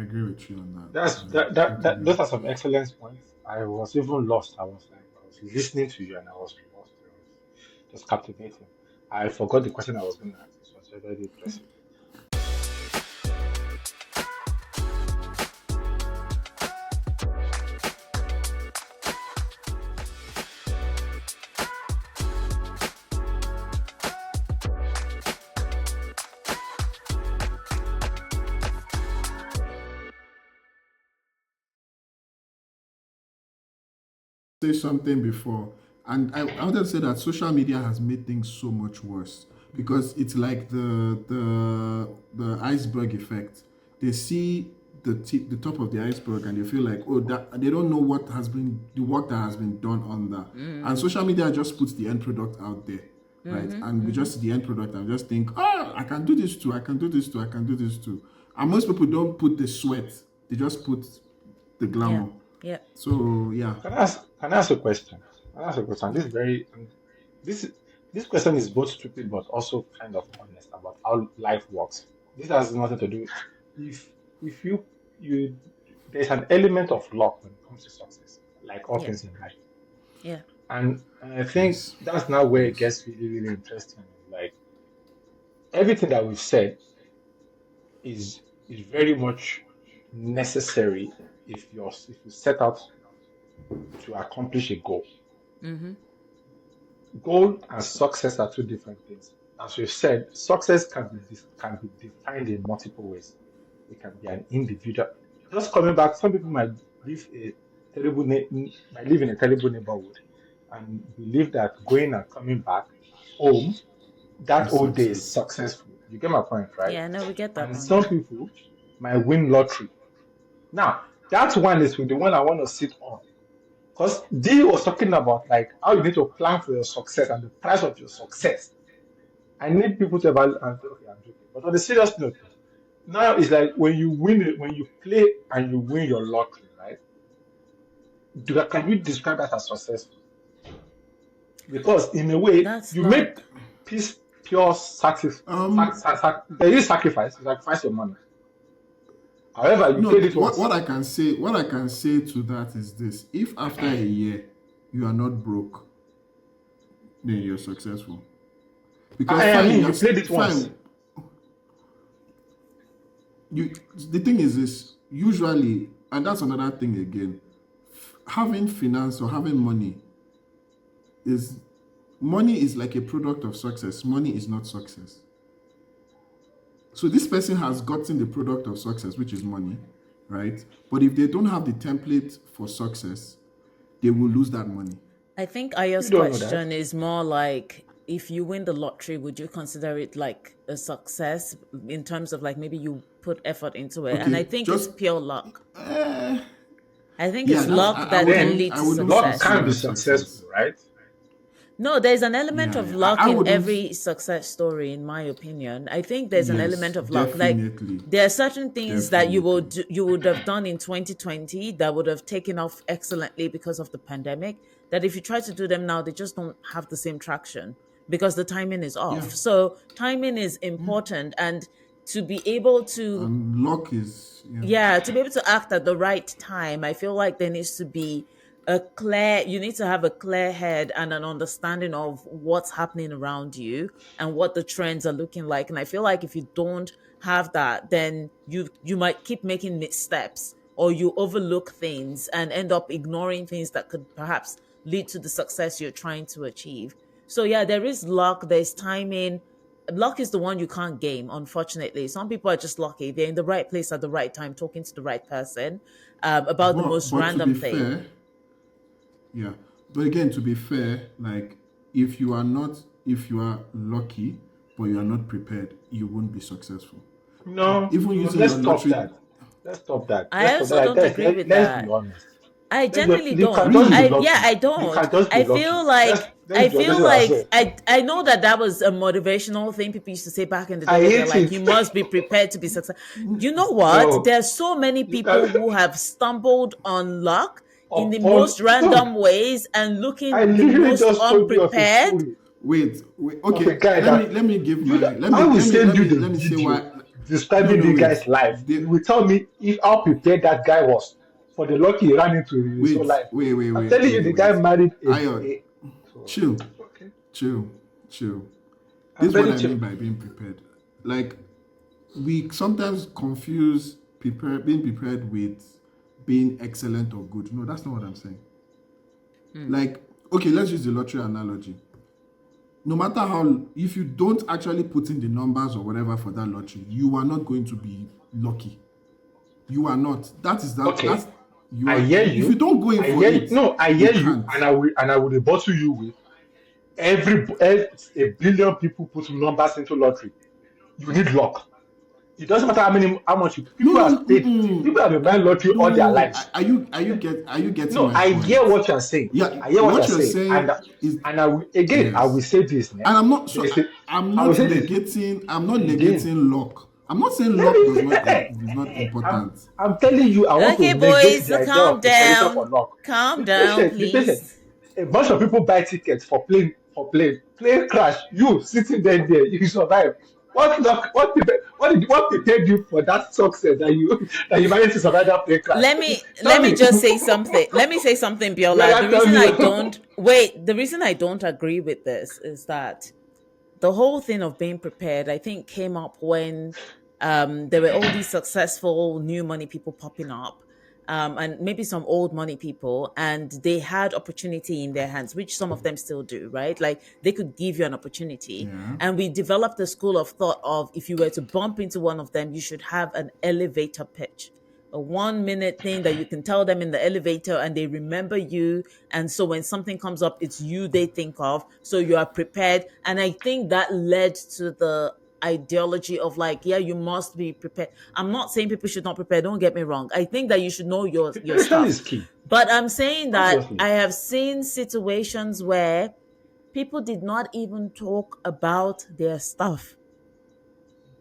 agree with you on That's that. that, I that totally that those agree. are some excellent points. I was even lost. I was listening to you and I was lost. It was just captivating. I forgot the question I was going to ask. It was very impressive. Say something before, and I wanted to say that social media has made things so much worse because it's like the iceberg effect. They see the top of the iceberg, and they feel like, oh, that they don't know what has been the work that has been done on that. And social media just puts the end product out there, right? And we just see the end product and just think, oh, I can do this too, I can do this too, I can do this too. And most people don't put the sweat; they just put the Yeah. glamour. Yeah. So yeah. Can I ask a question? Can I ask a question? This this question is both stupid but also kind of honest about how life works. This has nothing to do. If you there's an element of luck when it comes to success, like all Yeah. things in life. Yeah. And I think Yes. that's now where it Yes. gets really interesting. Like everything that we've said is very much necessary if you set out to accomplish a goal. Mm-hmm. Goal and success are two different things. As we've said, success can be defined in multiple ways. It can be an individual. Just coming back, some people live a might live in a terrible neighborhood and believe that going and coming back home that Is whole day is success. successful. You get my point, right? Yeah, no, we get that And point. some people might win lottery. Now, that one is with the one I want to sit on. Because D was talking about like how you need to plan for your success and the price of your success. I need people to evaluate and say, okay, I'm joking. But on the serious note, now it's like when you win it, when you play and you win your lottery, right? Can you describe that as successful? Because in a way, That's you make luck. peace pure sacrifice. Um, There is sacrifice. You sacrifice your money. However, you no, played it what once. I can say to that is this: if after a year you are not broke, then you're successful. Because I fine, mean, you played it once. fine. You the thing is this usually, and that's another thing again. Having finance or having is money is like a product of success. Money is not success. So this person has gotten the product of success, which is money, right? But if they don't have the template for success, they will lose that money. I think You Ayo's don't know that. question is more like, if you win the lottery, would you consider it like a success in terms of like maybe you put effort into it? And I Okay, think it's just pure luck. I think yeah, it's that's luck that can Then lead I to wouldn't luck success. can consider be it success. successful, right? No, there's an element Yeah, of yeah. luck I in wouldn't. every success story, in my opinion. I think there's an Yes, element of luck. Like definitely, there are certain things that definitely. you would have done in 2020 that would have taken off excellently because of the pandemic. That if you try to do them now, they just don't have the same traction because the timing is Yeah, off. So timing is yeah. important, and to be able to, And luck is yeah. yeah, to be able to act at the right time, I feel like there needs to be you need to have a clear head and an understanding of what's happening around you and what the trends are looking like. And I feel like if you don't have that, then you might keep making missteps, or you overlook things and end up ignoring things that could perhaps lead to the success you're trying to achieve. So yeah, there is luck, there's timing. Luck is the one you can't game, unfortunately. Some people are just lucky. They're in the right place at the right time, talking to the right person about the most But to be random thing. fair, yeah. But again, to be fair, like if you are lucky but you are not prepared, you won't be successful. No, Even no, using let's your stop lottery, that. Let's stop that. Let's I stop also that. don't agree with Let's be that. honest. I genuinely You can don't. just be really, lucky. I You don't. can just be I feel lucky. like Let's be honest with ourselves. I know that that was a motivational thing people used to say back in the day, I where they're hate like, you it. must be prepared to be successful. You know what? No, There's so many you can people who have stumbled on luck in the upon most random ways and I looking the literally most just told you of a unprepared. story wait, of a okay. guy that Let me give you my know, I will send you the let me say why video. No, describing no, the wait. guy's life, They, you will tell me if how prepared that guy was for the luck he ran into in his whole wait, life. wait, wait, I'm wait, telling you, wait, the guy wait. married Ayo, a so, chill, okay. chill, chill. This I'm is what very I mean chill. by being prepared. Like, we sometimes confuse being prepared with being excellent or good. No, that's not what I'm saying. Like, okay, let's use the lottery analogy. No matter how, if you don't actually put in the numbers or whatever for that lottery, you are not going to be lucky. You are not. That is that. That's Okay, you I are. hear If you you. don't go in I for hear you. it, No, I you hear you, can't. and I will rebuttal you with every a billion people put numbers into lottery. You need luck. It doesn't matter how much No, people no, have paid. People have been buying lottery all their no. lives. Are you getting No, my I hear point? what you're saying. Yeah, I hear what you're what you're saying, and saying is and I will, again I will yes. say this. Ne? And I'm not so There's a, I'm I will not say this negating. I'm not again. negating luck. I'm not saying Let luck me. does not is not I'm important. I'm telling you, I want to Okay, negate boys, the idea calm of preparation for down. luck. Calm down, Be patient. please. A bunch of people buy tickets for plane crash. You sitting there, you survive. What prepared you for that success that you that you managed to survive that plane crash? Let Tell me me. just say something. Let me say something, Biola. Better tell me. The reason I don't agree with this is that the whole thing of being prepared, I think, came up when there were all these successful new money people popping up. And maybe some old money people, and they had opportunity in their hands, which some of them still do, right? Like they could give you an opportunity. Yeah. And we developed a school of thought of if you were to bump into one of them, you should have an elevator pitch, a 1 minute thing that you can tell them in the elevator and they remember you. And so when something comes up, it's you they think of. So you are prepared. And I think that led to the ideology of like, yeah, you must be prepared. I'm not saying people should not prepare. Don't get me wrong. I think that you should know your Preparation stuff. is key, But I'm saying that obviously. I have seen situations where people did not even talk about their stuff,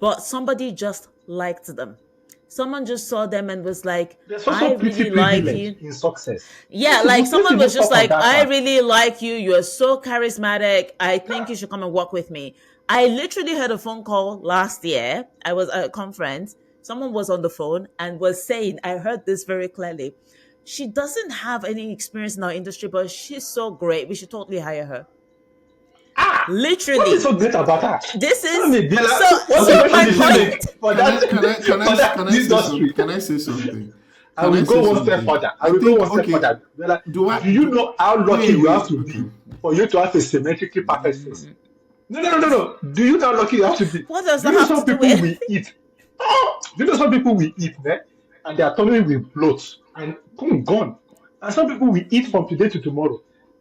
but somebody just liked them. Someone just saw them and was like, There's I also pretty really like privilege you. in success. Yeah, like Let's someone even was just talk on like, that I part. really like you. You're so charismatic. I think you should come and work with me. I literally had a phone call last year. I was at a conference. Someone was on the phone and was saying, I heard this very clearly. She doesn't have any experience in our industry, but she's so great. We should totally hire her. Ah, what is Literally. so great about that? This Tell is me, Bella, so what Okay. difference my did she Okay. make point. for that Can I say something? industry? Can I say something? I Can I will say go one step something? further. I I will go think one step okay. further. Bella, Do I do you do? know how lucky Wait, you have wait. to Okay. be for you to have a symmetrically perfect face? No. Do you know how lucky you have to be? What does Do that you know have to some do people with? will eat? Oh, do you know some people will eat, ne? And their tummy will bloat and boom, gone. And some people will eat from today to tomorrow.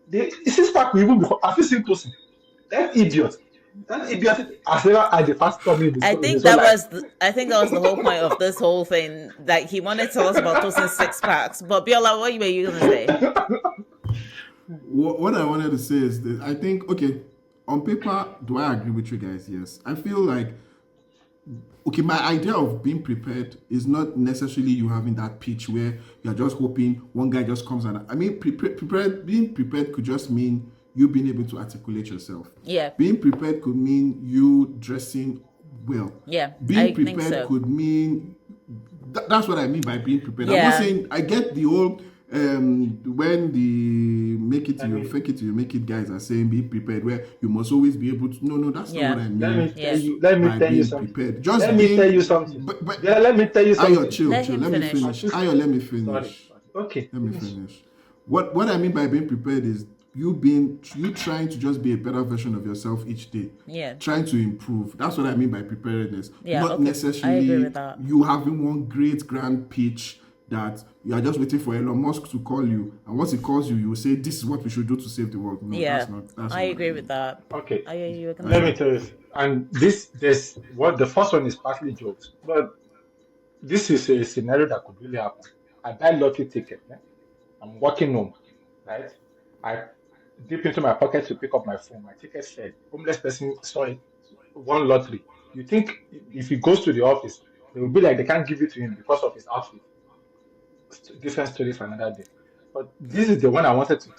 The six pack will even be. Have you seen Tosin? That idiot. That idiot has never had a fast tummy in his whole life. I think that was the whole point of this whole thing. Like he wanted to tell us about Tosin six packs. But Biola, what were you gonna say? What I wanted to say is that I think okay, on paper, do I agree with you guys? Yes. I feel like okay, my idea of being prepared is not necessarily you having that pitch where you're just hoping one guy just comes and I mean prepared being prepared could just mean you being able to articulate yourself. Yeah. Being prepared could mean you dressing well. Yeah, Being I think prepared so. could mean that's what I mean by being prepared. I'm not Yeah. saying I get the whole when the make it to Let you, me fake it to you, make it guys are saying be prepared where you must always be able to no, that's not what Yeah. I let me mean tell Yeah. you. Let me by tell you being something. prepared. Just Let me tell you being something. but Yeah, let me tell you Ayo, something. chill, Let chill. him Let me finish. finish. Artist, Ayo, let me sorry. finish. Okay, Let me finish. finish. What I mean by being prepared is you trying to just be a better version of yourself each day. Yeah. Trying to improve. That's what I mean by preparedness. Yeah, Not okay. I agree necessarily with that. you having one great grand pitch that you are just waiting for Elon Musk to call you, and once he calls you, you will say this is what we should do to save the world. No, Yeah. that's I not what I agree with mean. that. Okay, I you were gonna let me say. tell you. And this what the first one is partly jokes, but this is a scenario that could really happen. I buy lottery ticket. Yeah? I'm walking home, right? I dip into my pocket to pick up my phone. My ticket said, homeless person saw it, won lottery. You think if he goes to the office, they will be like they can't give it to him because of his outfit. Different story for another day. But this is the one I wanted to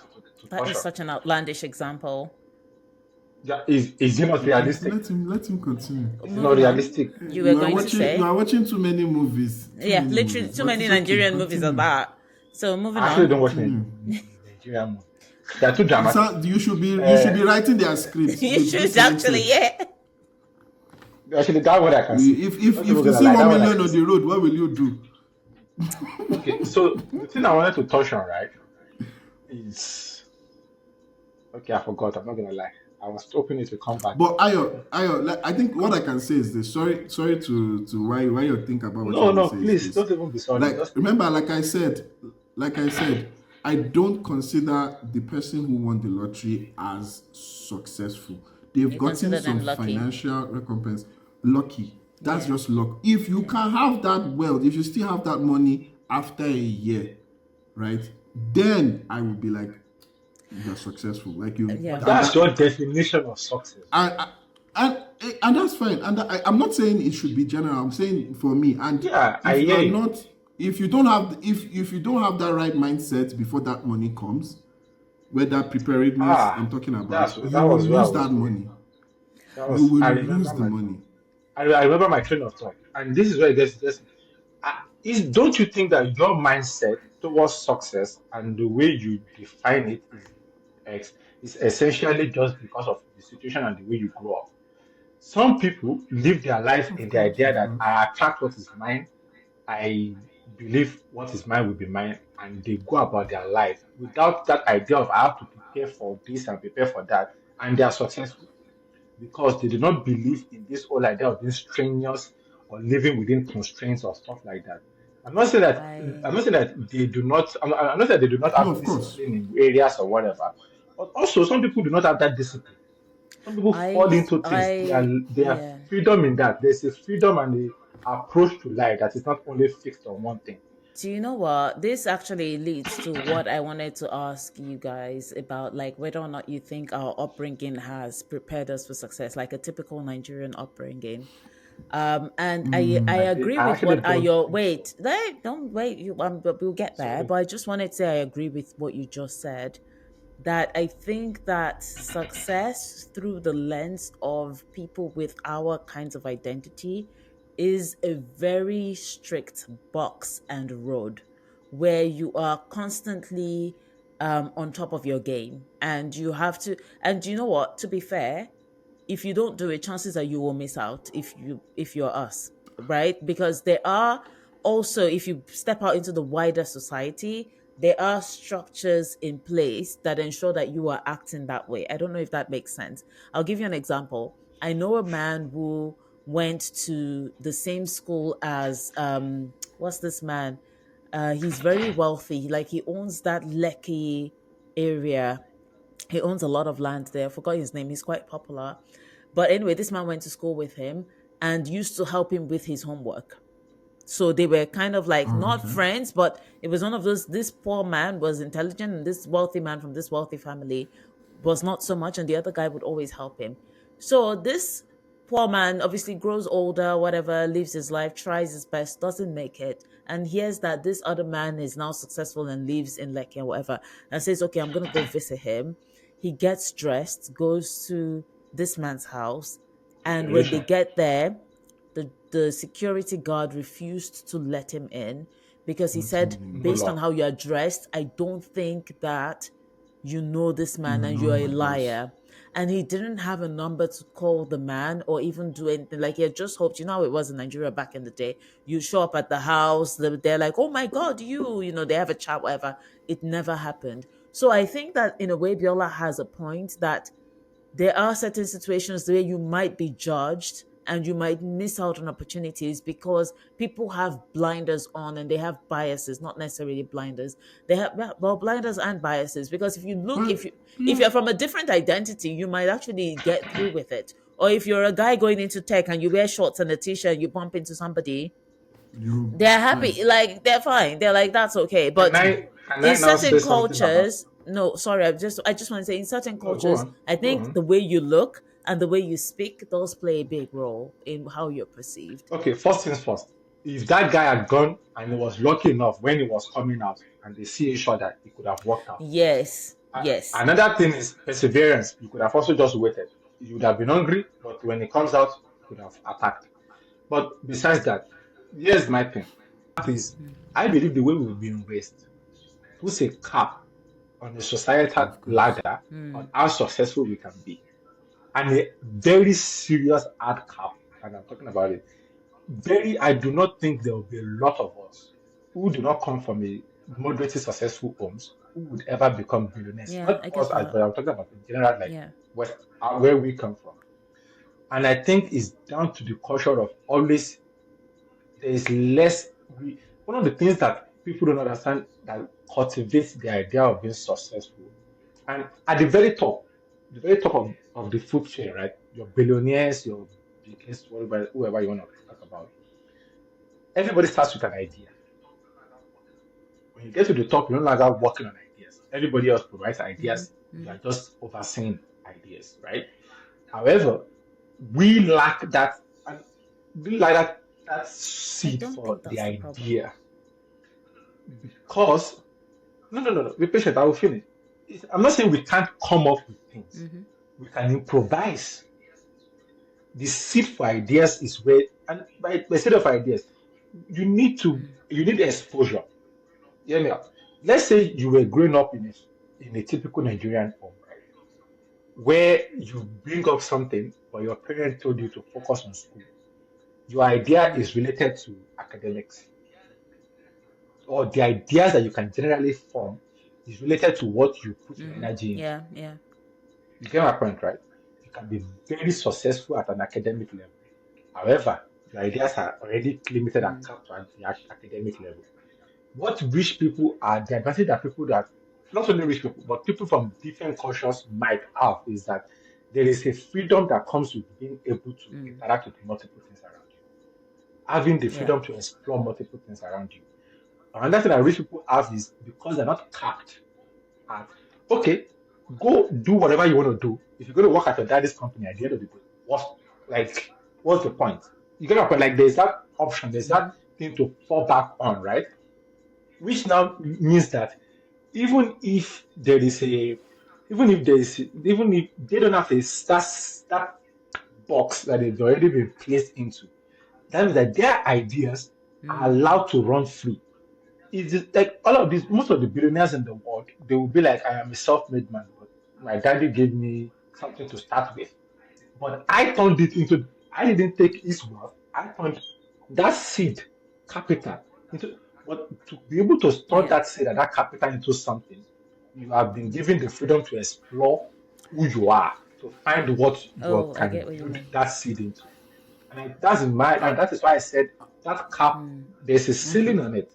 That touch is on. such an outlandish example. Yeah, is it not realistic? Let him continue. Is it not Moving on. realistic? You were going to You say? are watching too many movies. Too Yeah, many literally movies. too But many it's okay. Nigerian movies are Continue. that. So moving I actually on. don't watch Continue. Nigerian movie. They are too It's dramatic. not, you should Uh, be writing their scripts You with should this actually, mindset. yeah. actually, that one I can see. Not If even you gonna see lie, that one one I million can on the see. road, what will you do? Okay, so the thing I wanted to touch on, right, is okay. I forgot. I'm not gonna lie. I was hoping it to come back. But Ayo, like, I think what I can say is this. Sorry to why you think about what you No, want to no, say is please this. don't even be sorry. Like, Just remember, like I said, I don't consider the person who won the lottery as successful. They've You gotten consider them some lucky. financial recompense. Lucky. That's Yeah. just luck. If you Yeah. can have that wealth, if you still have that money after a year, right? Then I would be like, you're successful. Like you, Yeah. but and that's that your definition of success. and and, and that's fine. And I'm not saying it should be general. I'm saying for me. And Yeah, I if you hear are you. not, if you don't have, if you don't have that right mindset before that money comes, where that preparedness I'm talking about, That you will was where I lose was that going. money. That You was will I lose remember the my money. I remember my train of thought, and this is where this is. Don't you think that your mindset towards success and the way you define it is essentially just because of the situation and the way you grow up? Some people live their life in Of the course, idea of that course. I attract what is mine, I believe what is mine will be mine, and they go about their life without that idea of I have to prepare for this and prepare for that, and they are successful because they do not believe in this whole idea of being strenuous or living within constraints or stuff like that. I'm not saying that I I'm not saying that they do not. I'm not saying they do not No, have of course. discipline in areas or whatever, but also some people do not have that discipline. Some people fall into things. They have yeah. freedom in that. There's a freedom and a approach to life that is not only fixed on one thing. Do you know what? This actually leads to what I wanted to ask you guys about, like whether or not you think our upbringing has prepared us for success, like a typical Nigerian upbringing. And I agree I with actually what are don't your think so. wait. Don't wait. You but we'll get there. Sorry. But I just wanted to say I agree with what you just said. That I think that success through the lens of people with our kinds of identity is a very strict box and road where you are constantly on top of your game, and you have to, and you know what, to be fair, if you don't do it, chances are you will miss out if you're us, right? Because there are also, if you step out into the wider society, there are structures in place that ensure that you are acting that way. I don't know if that makes sense. I'll give you an example. I know a man who went to the same school as what's this man? He's very wealthy. Like he owns that Lekki area. He owns a lot of land there. I forgot his name. He's quite popular. But anyway, this man went to school with him and used to help him with his homework. So they were kind of like Oh, not okay. friends, but it was one of those. This poor man was intelligent, and this wealthy man from this wealthy family was not so much, and the other guy would always help him. So this poor man obviously grows older, whatever, lives his life, tries his best, doesn't make it, and hears that this other man is now successful and lives in Lekki or whatever, and says, "Okay, I'm gonna go visit him." He gets dressed, goes to this man's house, and when they Preparation. get there, the security guard refused to let him in because he said, Continue. No based on law. how you are dressed, I don't think that you know this You man and know you're a my boss. liar. And he didn't have a number to call the man or even do anything. Like he had just hoped, you know how it was in Nigeria back in the day. You show up at the house, they're like, "Oh my God, they have a chat, whatever." It never happened. So I think that in a way, Biola has a point that there are certain situations where you might be judged and you might miss out on opportunities because people have blinders on and they have biases, not necessarily blinders. They have, well, blinders and biases, because if you look, But if yeah, you're from a different identity, you might actually get through with it. Or if you're a guy going into tech and you wear shorts and a t-shirt, you bump into somebody, you're they're fine. happy, like they're fine, they're like, that's okay. Can But I in now certain say something about cultures, no, sorry, I just want to say, in certain no, go cultures, on. I Go think on. the way you look and the way you speak does play a big role in how you're perceived. Okay, first things first. If that guy had gone and he was lucky enough when he was coming out and they see each other, it could have worked out. Yes, yes. Another thing is perseverance. You could have also just waited. You would have been hungry, but when it comes out, you would have attacked. But besides that, here's my thing. Is I believe the way we've been raised puts a cap on the societal Of course. ladder on how successful we can be. And a very serious hard cap, and I'm talking about it. I do not think there will be a lot of us who do not come from a moderately successful homes who would ever become billionaires. Yeah, Not I us, get that. but I'm talking about in general, like Yeah. West, where we come from. And I think it's down to the culture of always there is less. One of the things that people don't understand that cultivates the idea of being successful, and at the very top of the food chain, right? Your billionaires, your biggest, whoever you want to talk about, everybody starts with an idea. When you get to the top, you're no longer working on ideas. Everybody else provides ideas. You are just overseeing ideas, right? However, we lack that, and we lack that I seed don't for think the that's the problem. idea because no. Be patient. I will finish. I'm not saying we can't come up with things. We can improvise. The seed for ideas is where, and by seed of ideas, you need exposure. Hear me out. Let's say you were growing up in a typical Nigerian home, right? Where you bring up something, but your parent told you to focus on school. Your idea is related to academics, or the ideas that you can generally form is related to what you put your energy into. Yeah, yeah. You get my point, right? You can be very successful at an academic level. However, your ideas are already limited and capped at the academic level. What rich people are, the advantage that people that, not only rich people, but people from different cultures might have is that there is a freedom that comes with being able to interact with multiple things around you, having the Yeah. freedom to explore multiple things around you. Another thing that rich people have is because they're not capped at, okay, go do whatever you want to do. If you're going to work at your daddy's company at the end of the day, what's the point? You get my point? Like there's that option, there's that thing to fall back on, right? Which now means that even if there is a even if they don't have a that box that has already been placed into, that means that their ideas are allowed to run free. It's just like all of these, most of the billionaires in the world, they will be like, I am a self-made man, but my daddy gave me something to start with. But I didn't take his wealth, I turned that seed capital into, but to be able to turn Yeah. that seed and that capital into something, you have been given the freedom to explore who you are, to find what you Oh, I can get what you build mean. that seed into. And that is why I said that cap, there's a ceiling Okay. on it.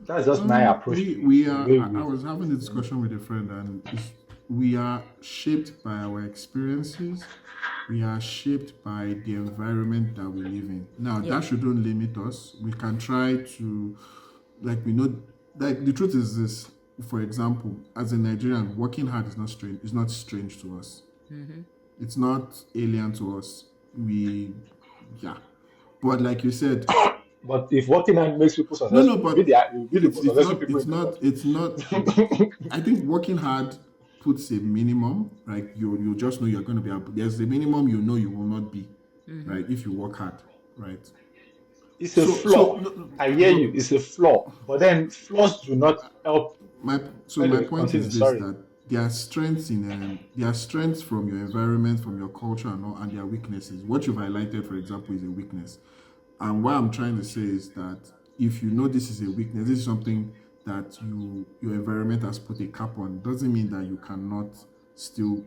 That's just my approach to it. We The are. way I we, was having a discussion with a friend, and we are shaped by our experiences. We are shaped by the environment that we live in. Now, that Yeah. shouldn't limit us. We can try to, like, we know, like, the truth is this. For example, as a Nigerian, working hard is not strange. It's not strange to us. It's not alien to us. We, yeah. But like you said, but if working out makes people no, successful, no, but we'll be the most successful people in the world. it's not. I think working hard puts a minimum. Like you just know you're going to be able. There's a minimum you know you will not be, right? If you work hard, right? It's a So flaw. no, I hear but you. It's a flaw. But then flaws do not help. my Anyway, point is continue. this: Sorry. that there are strengths from your environment, from your culture, and all, and there are weaknesses. What you've highlighted, for example, is a weakness. And what I'm trying to say is that if you know this is a weakness, this is something that your environment has put a cap on, doesn't mean that you cannot still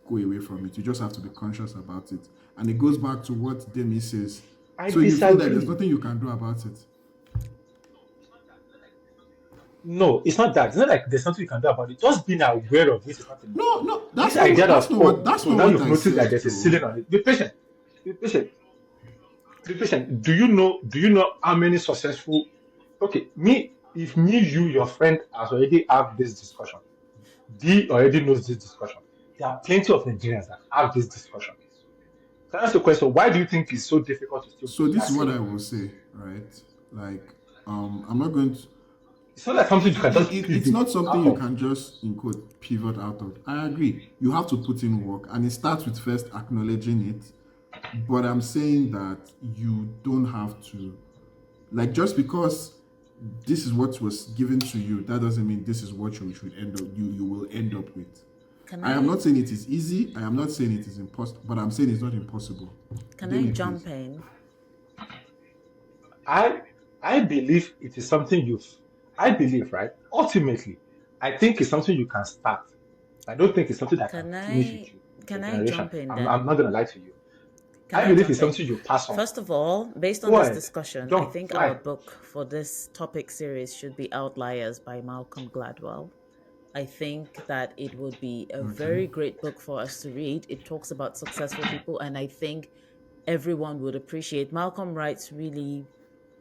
go away from it. You just have to be conscious about it. And it goes back to what Demi says. I So you feel that there's disagree. nothing you can do about it. No, it's not that. It's not like there's nothing you can do about it. Just being aware of this is not enough. No, no, This idea of, oh, that's so not now what you've I noticed that said there's a though. ceiling on it. Be patient. Be patient. Be patient. Do you know how many successful, okay, if you, your friend has already had this discussion, D already knows this discussion. There are plenty of Nigerians that have this discussion. So that's the question. Why do you think it's so difficult to still So break this that is what ceiling? I will say, right? Like, I'm not going to It's not like something you can just It's pivot not something out you of. can just, in quote, pivot out of. I agree. You have to put in work, and it starts with first acknowledging it. But I'm saying that you don't have to, like, just because this is what was given to you, that doesn't mean this is what you should end up. You will end up with. Can I am I not saying it is easy. I am not saying it is impossible, but I'm saying it's not impossible. can I Demi, please. jump in? I I believe it is something I believe, right? Ultimately, I think it's something you can start. I don't think it's something that can Can finish I with you for can I generation. jump in I'm then? not gonna lie to you. Can I I believe jump it's in? something you pass on. First of all, based on Go this ahead. discussion, I Jump, think our fly. book for this topic series should be Outliers by Malcolm Gladwell. I think that it would be a Okay. very great book for us to read. It talks about successful people, and I think everyone would appreciate. Malcolm writes really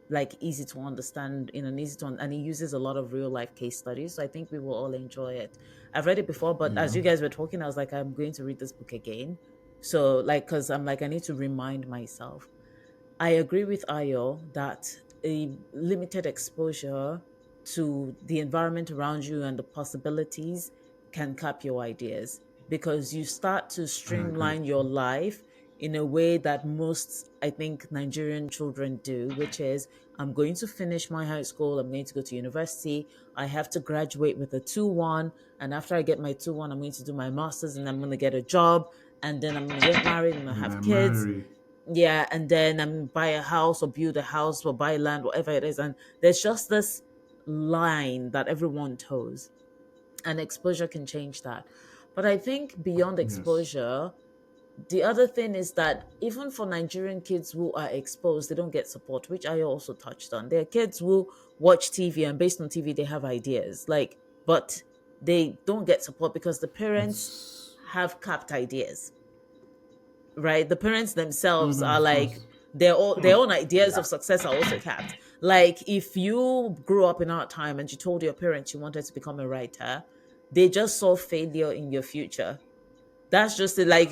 like easy to understand in an easy to and he uses a lot of real life case studies, so I think we will all enjoy it. I've read it before, but Yeah. as you guys were talking, I was like, I'm going to read this book again, so like because I'm like I need to remind myself. I agree with Ayo that a limited exposure to the environment around you and the possibilities can cap your ideas because you start to I agree. streamline your life in a way that most, I think, Nigerian children do, which is I'm going to finish my high school, I'm going to go to university, I have to graduate with a 2-1, and after I get my 2-1, I'm going to do my master's and I'm going to get a job, and then I'm going to get married and I Then I have kids, marry. yeah, and then buy a house or build a house or buy land, whatever it is, and there's just this line that everyone toes, and exposure can change that. But I think beyond Yes. exposure, the other thing is that even for Nigerian kids who are exposed, they don't get support, which I also touched on. There are kids who watch TV and based on TV they have ideas, like, but they don't get support because the parents It's. have capped ideas, right? The parents Oh, themselves no, are of like course. their own ideas Yeah. of success are also capped. Like if you grew up in our time and you told your parents you wanted to become a writer, they just saw failure in your future. That's just it. Like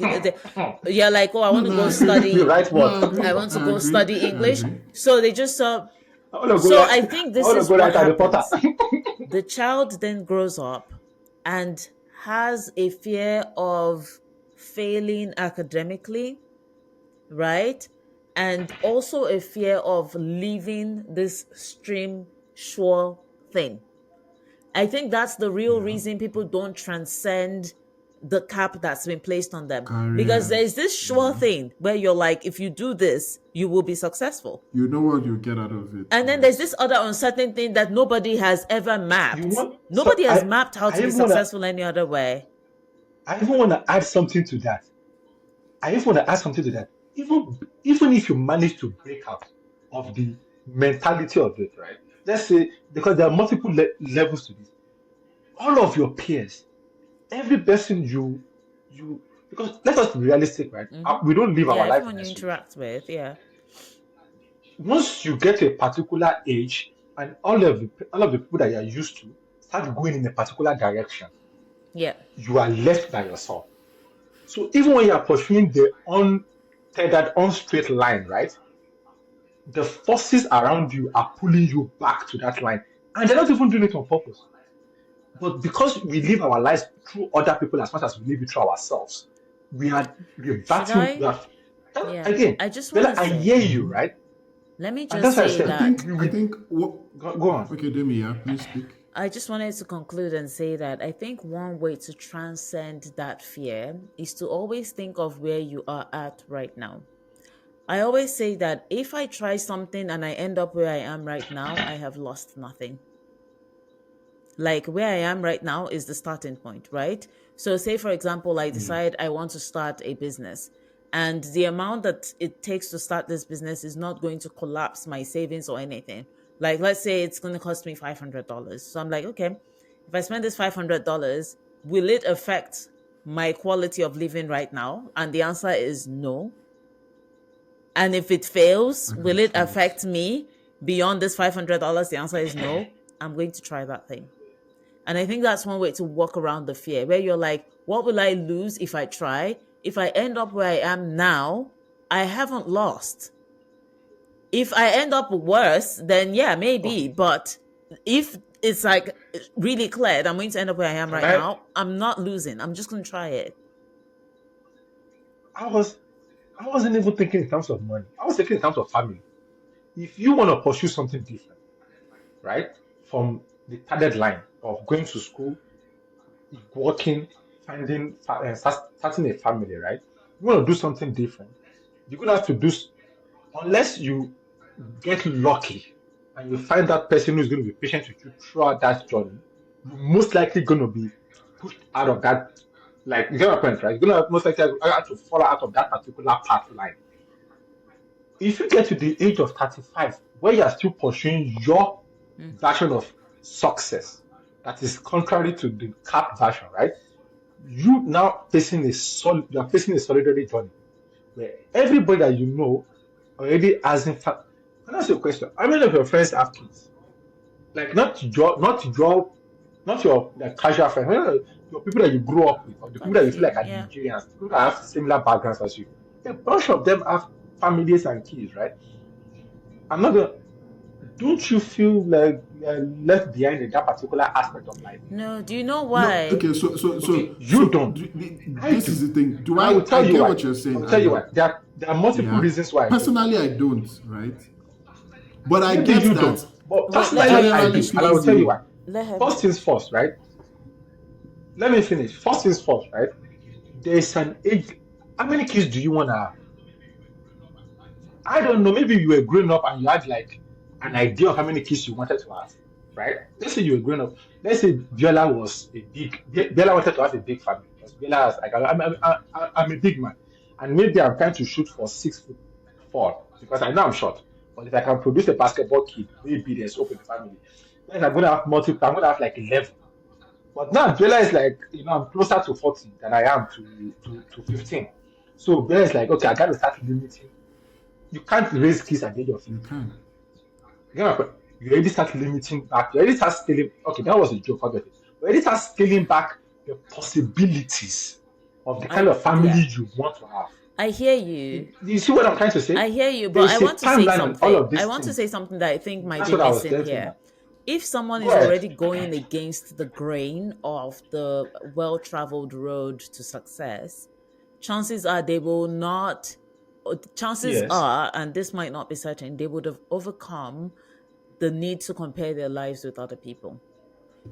you're like, oh, I No, want to no, go I agree. You study. write No, what? I agree. I want to I go agree. study I English. agree. So they just saw. I wanna go So write I think I this wanna is go what write Harry Potter. happens. The child then grows up and has a fear of failing academically, right? And also a fear of leaving this stream sure thing. I think that's the real Yeah. reason people don't transcend the cap that's been placed on them. Because there's Careers. this sure Yeah. thing where you're like, if you do this, you will be successful. You know what you get out of it. And then there's Yes. this other uncertain thing that nobody has ever You mapped. want so Nobody has mapped how I to be even wanna successful any other way. I even wanna add something to that. I even want to add something to that. Even if you manage to break out of the mentality of it, right? Let's say because there are multiple levels to this. All of your peers, every person you because let us be realistic, right? Hmm. We don't live Yeah, our life in everyone you isolation. interact with, yeah. Once you get to a particular age, and all of the people that you are used to start going in a particular direction, Yeah. you are left by yourself. So even when you are pursuing the untethered, unstraight line, right? The forces around you are pulling you back to that line. And they're not even doing it on purpose. But because we live our lives through other people as much as we live it through ourselves, we are Should reverting. I? Yeah. Again, I just want Bella, to I say, hear you, right? let me And just that's why I say I said, that think. we I would think. What? go on. Okay, Demi. Yeah. Please speak. I just wanted to conclude and say that I think one way to transcend that fear is to always think of where you are at right now. I always say that if I try something and I end up where I am right now, I have lost nothing. Like where I am right now is the starting point, right? So, say for example, I Yeah. decide I want to start a business, and the amount that it takes to start this business is not going to collapse my savings or anything. Like, let's say it's going to cost me $500. So, I'm like, okay, if I spend this $500, will it affect my quality of living right now? And the answer is no. And if it fails, I will can it see it. affect me beyond this $500? The answer is no. I'm going to try that thing. And I think that's one way to walk around the fear where you're like, what will I lose if I try? If I end up where I am now, I haven't lost. If I end up worse, then yeah, maybe. Okay. But If it's like really clear that I'm going to end up where I am Can right I? now, I'm not losing. I'm just going to try it. I was I wasn't even thinking in terms of money. I was thinking in terms of family. If you want to pursue something different, right, from the target line of going to school, working, starting a family, right? You want to do something different. You're gonna have to unless you get lucky and you find that person who's going to be patient with you throughout that journey. You're most likely going to be pushed out of that. Like you get my point, right? You're gonna most likely have to fall out of that particular path line. If you get to the age of 35, where you are still pursuing your Mm. version of success that is contrary to the cap version, right? You are facing a solitary journey where everybody that you know already has in fact. Can I ask you a question? How many of your friends have kids? Like not your like, casual friends, your people that you grew up with, or the people Quite a that you feel few, like are yeah. Nigerians, people that have similar backgrounds as you. A bunch of them have families and kids, right? I'm not gonna. Don't you feel like you're left behind in that particular aspect of life? No, do you know No, why? okay, Okay, you don't. I this is do. the thing. Do And I will I tell you get why. what you're I saying, will tell you why. Ayo. There are multiple Yeah. reasons why I don't. Personally, I don't, right? But I Maybe get you that don't. But Wait, let personally, her I generally do. finish, And I will please. tell you why. speaking, Let her First things finish. first, right? Let me finish. First things first, right? There's an age. How many kids do you want to have? I don't know. Maybe you were growing up and you had like an idea of how many kids you wanted to have, right? Let's say you were growing up. Let's say Biola wanted to have a big family because Biola has like, I'm a big man. And maybe I'm trying to shoot for 6 foot four because I know I'm short. But if I can produce a basketball kid, maybe there's hope in the family. Then I'm going to have multiple, I'm going to have like 11. But now Bella is like, I'm closer to 40 than I am to 15. So Bella is like, okay, I got to start limiting. You can't raise kids at the age of you 50. can. You know, you already start limiting back. You already start scaling. Okay, that was a joke, forget it. You already start scaling back the possibilities of the kind I of family Yeah. you want to have. I hear you. You see what I'm trying to say? I hear you, There but I is a want to say timeline on all something. of I these want to say things. something that I think might That's be what I was missing getting here. at. If someone Go is ahead. already going against the grain of the well traveled road to success, chances are they will not, chances Yes. are, and this might not be certain, they would have overcome the need to compare their lives with other people.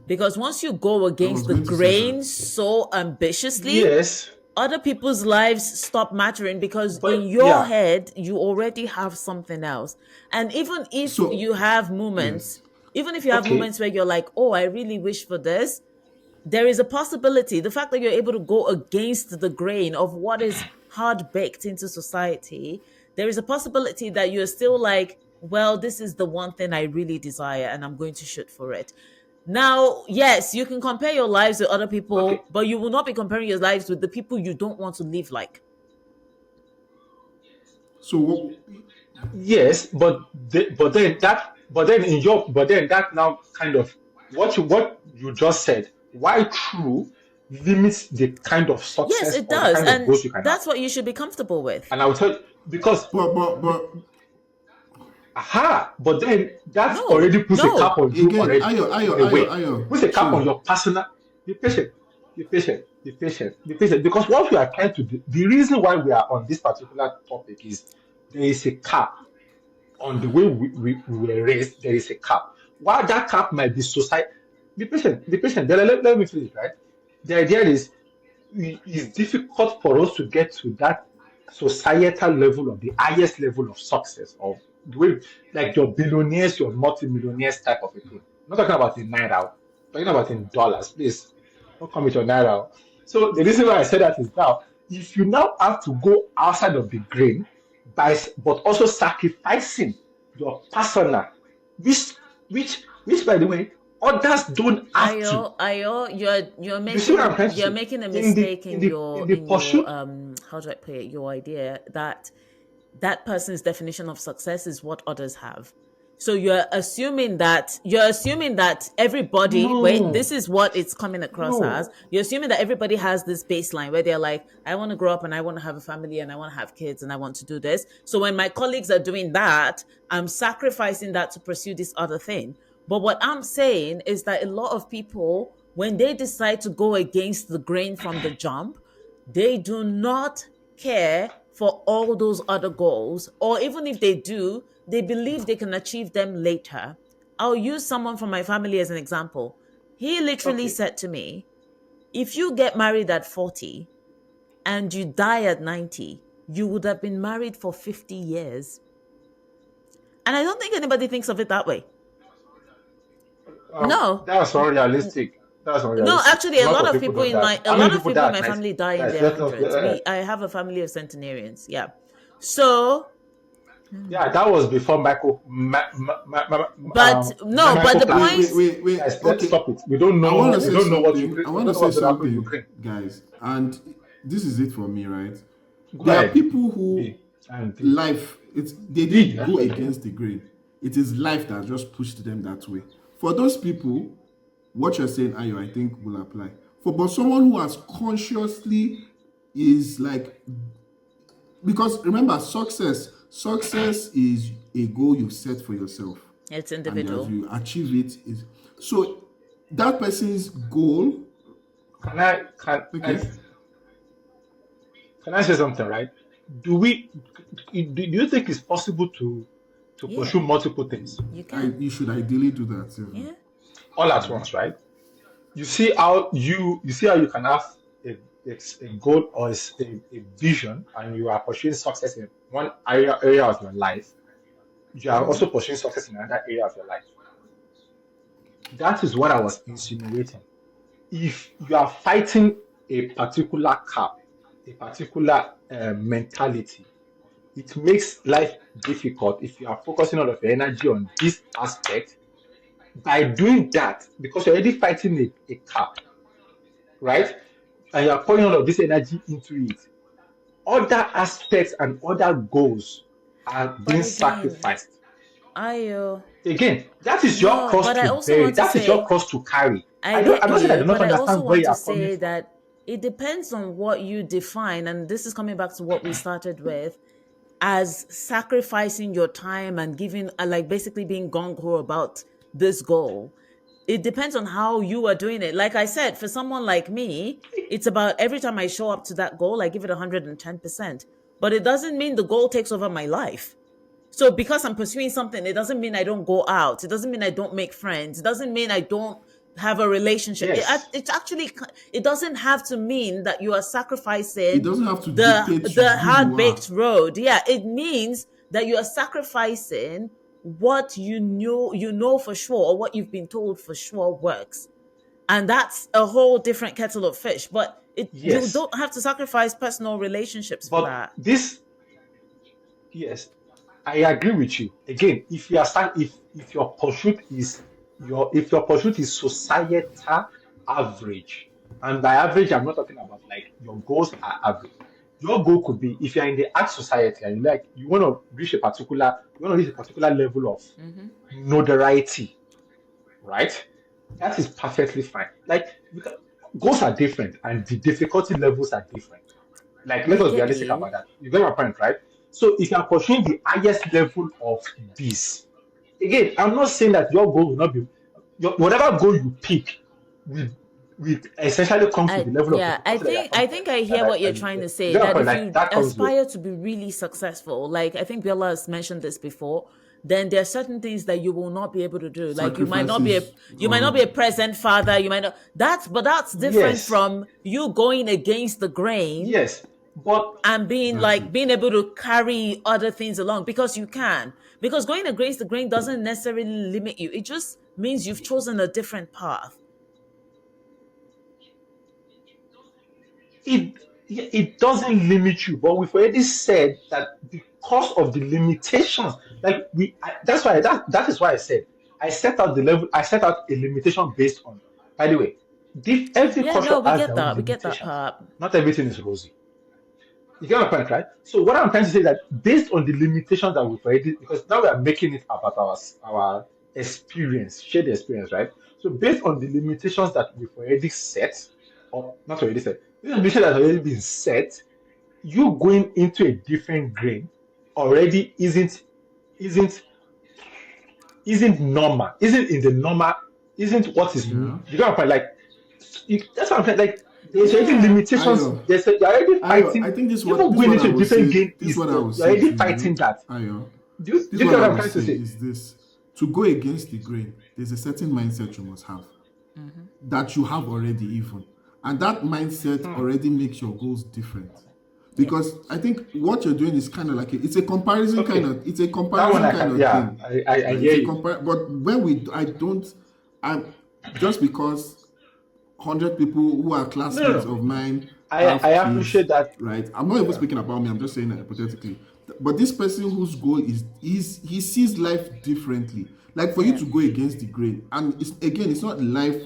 Because once you go I against was the going to say grain that. so ambitiously, Yes. other people's lives stop mattering because in But your yeah. head you already have something else. And even if So, you have moments, yes. even if you have Okay. moments where you're like, oh, I really wish for this, there is a possibility. The fact that you're able to go against the grain of what is hard baked into society, there is a possibility that you're still like, well, this is the one thing I really desire and I'm going to shoot for it. Now, yes, you can compare your lives with other Okay. people, but you will not be comparing your lives with the people you don't want to live like. So, what, Yes, but then that now kind of what you just said, why true limits the kind of Yes, success it or the does. kind of And growth you can have. that's what you should be comfortable with. And I will tell you because but, be- but then that No, already puts a cap no. on you again, already in a way. It puts a cap on chill. your personal. Be patient. Be patient. Be patient. Be patient. Because what we are trying to do, the reason why we are on this particular topic is there is a cap on the way we were raised, there is a cap. While that cap might be society, be patient. Then let me finish, right? The idea is it's difficult for us to get to that societal level of the highest level of success of the way like your billionaires, your multimillionaires type of a thing. I'm not talking about in naira, I'm talking about in dollars. Please don't come with your naira. So the reason why I said that is now, if you now have to go outside of the grain, but also sacrificing your personal, which which by the way, others don't have to. Ayo, you're You see what I'm trying to you're say? making a In the mistake in the in the in your pursuit, how do I put it, your idea that that person's definition of success is what others have. So you're assuming that everybody, wait, this no, is what it's coming across as. no. You're assuming that everybody has this baseline where they're like, I want to grow up and I want to have a family and I want to have kids and I want to do this. So when my colleagues are doing that, I'm sacrificing that to pursue this other thing. But what I'm saying is that a lot of people, when they decide to go against the grain from the jump, they do not care for all those other goals. Or even if they do, they believe they can achieve them later. I'll use someone from my family as an example. He literally Okay. said to me, if you get married at 40 and you die at 90, you would have been married for 50 years. And I don't think anybody thinks of it that way. No, That's unrealistic. That's no, unrealistic. actually, A lot of people don't die. a How many lot of people people die in at my 90? family die in Guys, their let's not. hundreds. I have a family of centenarians. Yeah. So, Yeah, that was before but no, but Michael the Wait, point, wait, class. wait, wait. Guys, let's Okay, stop it. We don't I want know. to We say don't know what something. Ukraine. I We want don't to know say what's going to happen in something, Ukraine. guys. And this is it for me, right? Go There are ahead, people who B and D. life they D. didn't go against the grain. It is life that just pushed them that way. For those people, what you're saying, Ayo, I think will apply. But someone who has consciously is like, because remember, success is a goal you set for yourself, it's and as individual. you achieve it is so that person's goal. Can I can I Okay, can I say something? Right? Do you think it's possible to pursue Yeah, multiple things you I can. you should ideally do that, Stephen. Yeah. all at once? Right? You see how you can have a goal or a vision, and you are pursuing success in one area of your life. You are Mm-hmm. also pursuing success in another area of your life. That is what I was insinuating. If you are fighting a particular cap, a particular mentality, it makes life difficult if you are focusing all of your energy on this aspect. By doing that, because you're already fighting a cap, right? And you are pouring all of this energy into it, other aspects and other goals are But being again, sacrificed. I Again, that is your no, cross but I to also bear. want to That is your say cross to carry. I get I'm not saying I you, do not but I also understand where want you to are coming say from. that it depends on what you define, and this is coming back to what we started with, as sacrificing your time and giving, like basically being gung ho about this goal. It depends on how you are doing it. Like I said, for someone like me, it's about every time I show up to that goal, I give it 110%. But it doesn't mean the goal takes over my life. So because I'm pursuing something, it doesn't mean I don't go out. It doesn't mean I don't make friends. It doesn't mean I don't have a relationship. Yes, It's actually, it doesn't have to mean that you are It sacrificing doesn't have to the dictate the who hard you are. baked road. Yeah, it means that you are sacrificing what you know for sure, or what you've been told for sure works, and that's a whole different kettle of fish. But you yes. don't have to sacrifice personal relationships for But that. this, yes, I agree with you. Again, if your pursuit is societal average, and by average, I'm not talking about like your goals are average. Your goal could be if you're in the art society and you want to reach a particular level of Hmm. notoriety, right? That is perfectly fine. Like goals are different and the difficulty levels are different. Like let I us be get realistic you. about that. You get my point, right? So if you are pursuing the highest level of this, again, I'm not saying that your goal will not be whatever goal you pick will will essentially comes with I the level of Yeah, I difficulty that you're think coming I that, think I that, hear that, what you're that you trying to you say. get my That point, if like you that comes with. aspire to be really successful, like I think Biola has mentioned this before, then there are certain things that you will not be able to do. Like Sacrifices you might not or be a present father. You might not that's different Yes, from you going against the grain yes, but and exactly. being able to carry other things along, because you can. Because going against the grain doesn't necessarily limit you. It just means you've chosen a different path. it it doesn't limit you, but we've already said that because of the limitations, that is why I said I set out a limitation based on. By the way, every Yeah, culture no, we has get their own that. We get that limitations. part. Not everything is rosy. You get my point, right? So what I'm trying to say is that based on the limitations that we've already, because now we are making it about our experience, shared experience, right? So based on the limitations that we've already set, or not already set, the limitations that have already been set, you going into a different grain already isn't isn't normal, isn't in the normal, isn't what is Yeah. you know like that's what I'm saying. Like there's already Yeah. limitations. Ayo, You're already I fighting. think Even this going what I into a will different say. game This is is what I will you're say already to fighting you, that. Ayo. Do This is you what get I what I'm will trying to say say? is this: to go against the grain, there's a certain mindset you must have Hmm. that you have already, even, and that mindset Hmm. already makes your goals different. Yeah. Because I think what you're doing is kind of like it's a comparison kind Okay, of it's a that one comparison I kind can. of Yeah, thing. I Right? hear It's a you. compare, but when we I don't I'm just because 100 people who are No, no, classmates no. of mine I have kids, appreciate that. right? I'm not even Yeah. speaking about me, I'm just saying that hypothetically. But this person whose goal is he sees life differently. Like for you Yeah. to go against the grain, and it's not life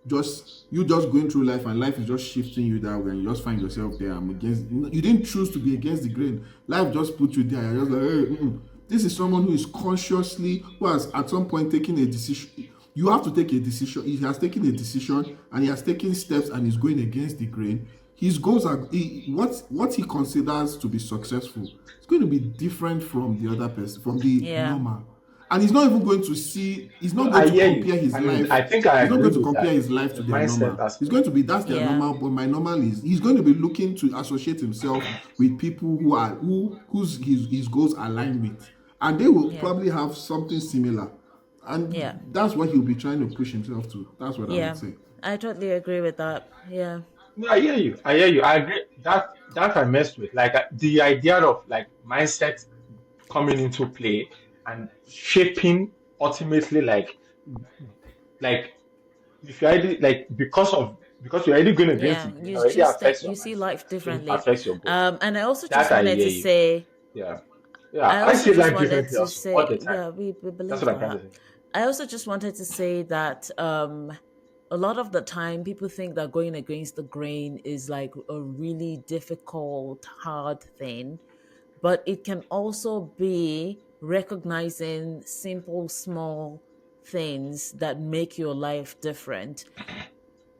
just you just going through life and life is just shifting you that way and you just find yourself there. I'm against you didn't choose to be against the grain. Life just put you there. You're just like, hey, this is someone who is consciously, who has at some point taken a decision. You have to take a decision. He has taken a decision and he has taken steps and is going against the grain. His goals are what he considers to be successful. It's going to be different from the other person, from the Yeah. normal. And he's not even going to see, he's No, not going I to hear you. compare his I mean, life. I think I He's not agree going to with compare that. his life The to their mindset normal. He's going aspect. to be that's their Yeah. normal, but my normal is he's going to be looking to associate himself with people whose his goals align with. And they will Yeah. probably have something similar. Yeah. And that's what he'll be trying to push himself to. That's what I would Yeah. say. I totally agree with that. Yeah. No, I hear you. I hear you. I agree. That I messed with. Like the idea of like mindset coming into play and shaping ultimately like if you're already like because you're already going against the Yeah. grain You already just affects your you see mindset, life so it differently. affects your goals. And I also That just I wanted hear to you. say Yeah. Yeah. I I also see just life wanted differently to also all say, the time. yeah, we That's believe what I'm trying to that. say. I also just wanted to say that a lot of the time people think that going against the grain is like a really difficult, hard thing, but it can also be recognizing simple, small things that make your life different.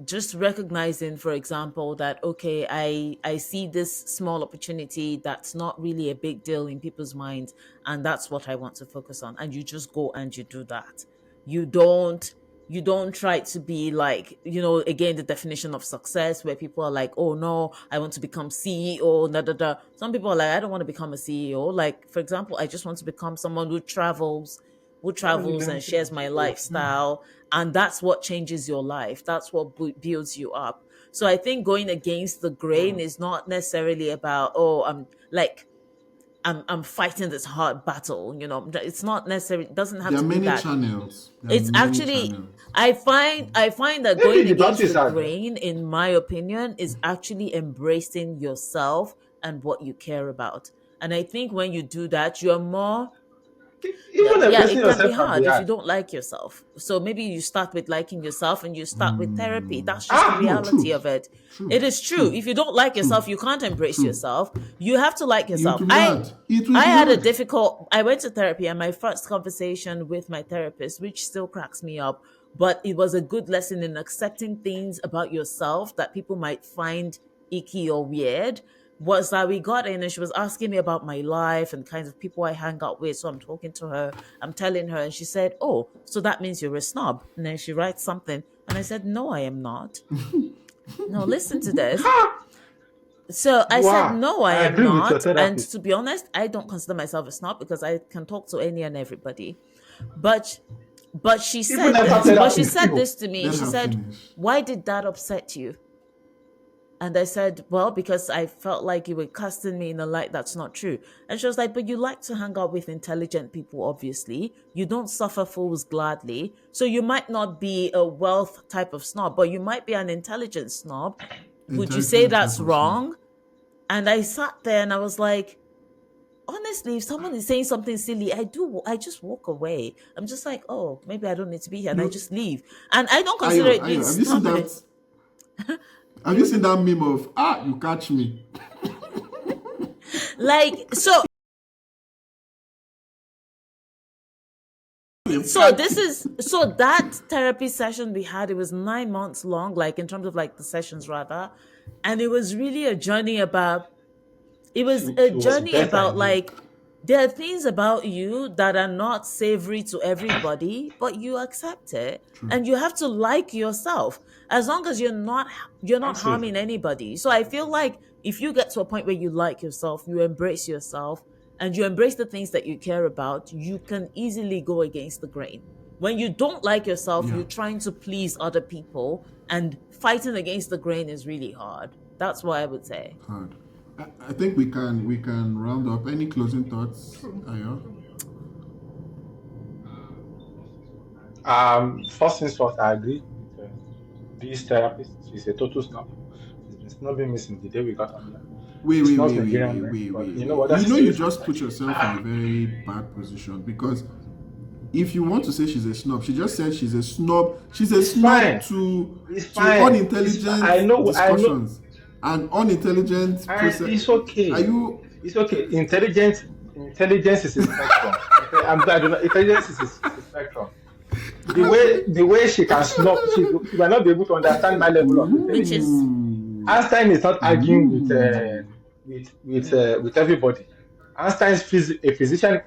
Just recognizing, for example, that okay, I see this small opportunity that's not really a big deal in people's minds, and that's what I want to focus on, and you just go and you do that. You don't you don't try to be like, again, the definition of success where people are like, oh no, I want to become CEO, da da da. Some people are like, I don't want to become a CEO. Like, for example, I just want to become someone who Why are you travels and limiting shares on my people? Hmm. lifestyle, and that's what changes your life. That's what builds you up. So I think going against the grain Hmm. is not necessarily about, oh, I'm like, I'm fighting this hard battle. It's not necessarily, it doesn't have There are to be many that. channels. There are It's many actually, channels. I find that Maybe going the battle against is the hard though. grain, in my opinion, is actually embracing yourself and what you care about. And I think when you do that, you're more, Even yeah, embracing it can be yourself can be hard if you hard. don't like yourself. So maybe you start with liking yourself and you start with therapy. That's just the Ah, No, reality true, of it. It true, is true. true, If you don't like yourself, true, you can't embrace true. yourself. You have to like It yourself. will be I hard. It will I be had a hard. difficult I went to therapy, and my first conversation with my therapist, which still cracks me up, but it was a good lesson in accepting things about yourself that people might find icky or weird, was that we got in and she was asking me about my life and kinds of people I hang out with. So I'm talking to her, I'm telling her, and she said, oh, so that means you're a snob. And then she writes something. And I said, no, I am not. No, listen to this. ha! So I You said, are. no, I I am agree with your not. And therapist. to be honest, I don't consider myself a snob because I can talk to any and everybody. But but she Even said after this. But she therapy said still. this to me. Let She her said, finish. why did that upset you? And I said, well, because I felt like you were casting me in a light that's not true. And she was like, but you like to hang out with intelligent people, obviously. You don't suffer fools gladly. So you might not be a wealth type of snob, but you might be an intelligent snob. Would you say Intelligent that's type of snob. wrong? And I sat there and I was like, honestly, if someone is saying something silly, I just walk away. I'm just like, oh, maybe I don't need to be here, and I You, just leave. And I don't consider Ayo, it being Ayo, have you seen snobbery. that? Have you seen that meme of you catch me? Like, You so catch this me. is so that therapy session we had, it was 9 months long, like in terms of like the sessions rather. And it was really a journey about, it was a She was journey better about in you. like There are things about you that are not savory to everybody, but you accept it, True. and you have to like yourself as long as you're not That's it. harming anybody. So I feel like if you get to a point where you like yourself, you embrace yourself, and you embrace the things that you care about, you can easily go against the grain. When you don't like yourself, Yeah. you're trying to please other people, and fighting against the grain is really hard. That's what I would say. Hard. I think we can round up. Any closing thoughts, Ayo? First things first, I agree with this therapist. She's a total snob. She's been snubbing me since the day we got online. Wait, She wait, snubs wait, wait, Nigerian wait, men, wait, but wait, you know wait. what? That's You a know, you serious matter. just put yourself in a very bad position because if you want to say she's a snob, she just said she's a snob. She's a It's snob fine. to It's to fine. It's fine. I unintelligent know. I know. discussions and unintelligent And process. it's Are okay. you? It's okay. Intelligence is a spectrum. I'm glad you know. Intelligence is a spectrum. The way she can snub, she might not be able to understand my level of Which intelligence. is Ooh, Einstein is not arguing with ooh. with everybody. A physician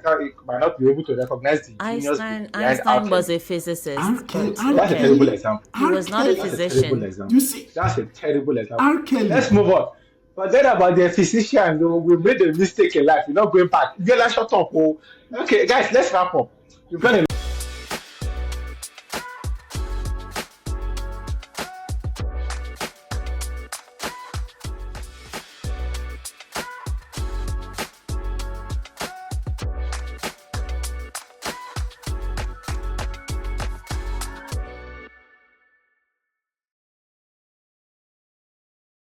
might not be able to recognize the genius behind R. Einstein was Kelly. a physicist, R. Kelly, but So R. that's a terrible okay, Kelly, example. he R. was not a That's a Kelly. terrible physician. You example. see, That's a terrible example. R. Let's Kelly. move on. Forget about the physician. Though. We made a mistake in life. You're not going back. Biola, shut up. Oh. Okay, guys, let's wrap up. We've done a